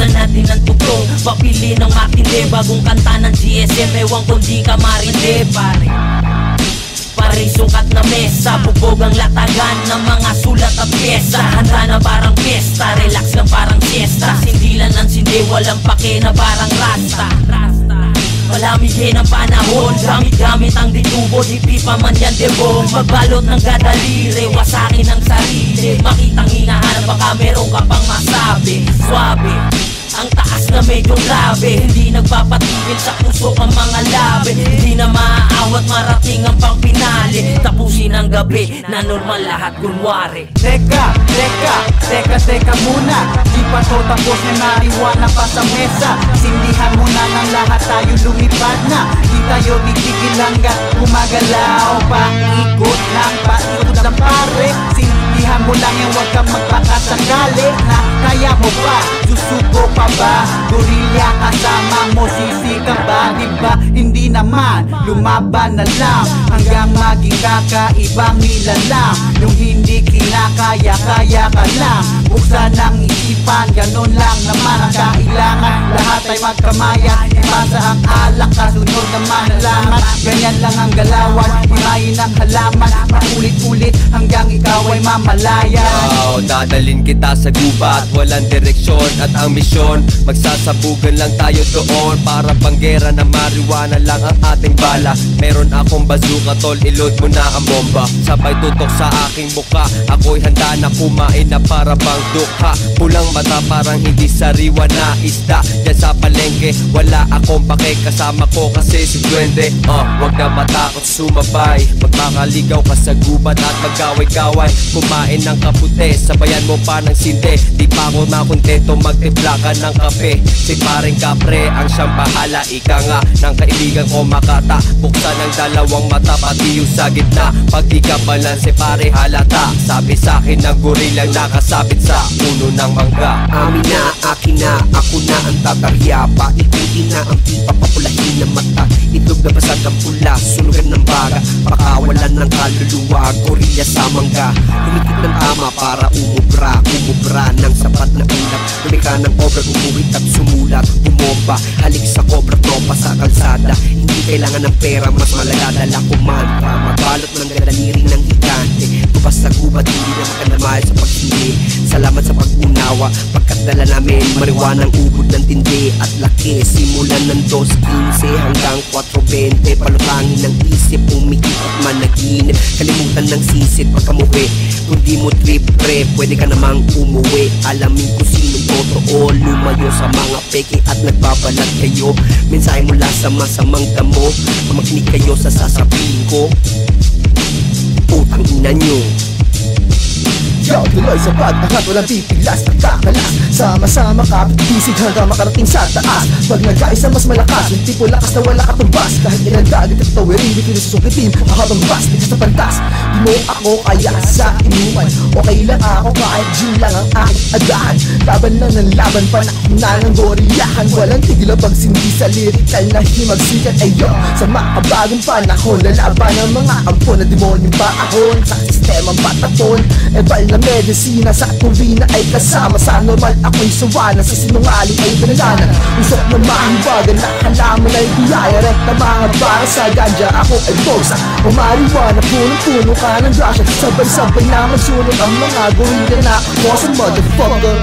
Buksan natin ang tugtong, papili ng matindi. Bagong kanta ng GSM, ewan kung di ka marindi. Pare sukat na mesa, bubog ang latagan ng mga sulat at pyesa. Handa na parang piyesta, relax lang parang siesta. Sindilan ng sindi, walang pake na parang rasta. Malamigin ang panahon, gamit-gamit ang ditubo. Di pipa man yan debo, magbalot ng gadalire. Wasakin ang sarili, makitang hinahanap, baka meron ka pang masabi. Suabe, ang taas na medyo grabe, hindi nagpapatigil sa puso ang mga labi. Hindi na maaawat, marating ang pang pinali. Tapusin ang gabi, na normal lahat kunwari. Teka muna, di pa to tapos, may marijuana pa sa mesa. Sindihan muna ng lahat, tayo lumipad na. Di tayo titigil hanggat gumagalaw. Paikot lang pare. Sindihan mo lang yan, huwag kang magpakasakali na kaya mo ba, susuko pa ba? Gorilla kasama mo, sisi ka ba? Diba hindi naman, lumaban na lang hanggang maging kakaibang nilalang. Yung hindi kinakaya, kaya ka lang. Buksan ang isipan, ganun lang naman ang kailangan. Lahat ay magkamayan, ipasa ang alak, kasunod naman halaman. Ganyan lang ang galawan, himayin ang halaman. Paulit-ulit hanggang ikaw ay mamalayan. Dadalin kita sa gubat, walang direksyon at ang misyon, magsasabugan lang tayo doon. Para panggera na marijuana lang ang ating bala. Meron akong bazooka tol, ilod mo na ang bomba. Sabay tutok sa aking muka, ako'y handa na kumain na para bang dukha. Pulang mata parang hindi sariwa na isda. Diyan sa palengke, wala akong pake, kasama ko kasi si Duwende. Wag na matakot sumabay, magmakaligaw ka sa gubat at magkaway-kaway. Kumain ng kaputi, sabayan mo pa ng sinde. Di pa ako makontento, magtimpla ka ng kape. Si paring kapre ang siyang bahala, ika nga ng kaibigan ko makata. Buksan ang dalawang mata, pati yung sa gitna. Pag di ka balanse pare halata. Sabi sa'kin ng gorilang nakasabit sa puno ng mangga. Amin na, akin na, ako na ang tatarya. Paikutin na ang pipa, papulahin ng mata. Itlog na basag ang pula, sunugan ng baga. Pakawalan ng kaluluwa, gorilla sa mangga. Humikit ng tama para umubra ng sapat na ulap. Lumika ng obra, umuhit at sumulat. Bumomba, halik sa cobra, tropa sa kalsada. Hindi kailangan ng pera, mas malaladala ko mantra. Magbalot ng gadaliring ng higante. Bubas sa gubat, hindi na makanamahal sa paghili. Salamat sa pag-unawa, pagkat dala namin mariwanang ubod ng tindi at laki. Simulan ng 2.15 hanggang 4.20. Palutangin ng isip, umikip at managinip. Kalimutan ng sisit pagkamuwi. Kung di mo trip pre, pwede ka namang umuwi. Alamin ko sinong totoo, lumayo sa mga peke at nagbabalat kayo. Mensahe mula sa masamang damo, makinig kayo sa sasabihin ko. Putang ina nyo. Yo, tuloy sa pag-angat, walang pipilas, nagkakalas. Sama-sama kapit-bisig hanggang makarating sa taas. Pag nagkaisa mas malakas, yung tipo lakas na wala katumbas. Kahit ilang dagat at tawirin, di pinasusukitin mahabang bas, di sa pantas. Di mo ako kaya sa inuman, okay lang ako kahit June lang ang aking agahan. Laban lang ng laban, panahon na ng gorillahan. Walang tigil pag sindi sa lirikal na himagsikat. Ayo, sa makabagong panahon, lalaban ang mga ampon na demonyong paahon. Sa sistemang pataton, ebal na medisina sa kurina ay kasama. Sa normal ako'y sawana, sa sinungaling ay pinaganan. Usap na mahiwagan na halaman ay biyaya. Rekta mga bara sa ganja, ako ay bosa o marijuana. Punong-puno ka ng grasya, sabay-sabay na magsunod ang mga gorilla na ako sa motherfucker.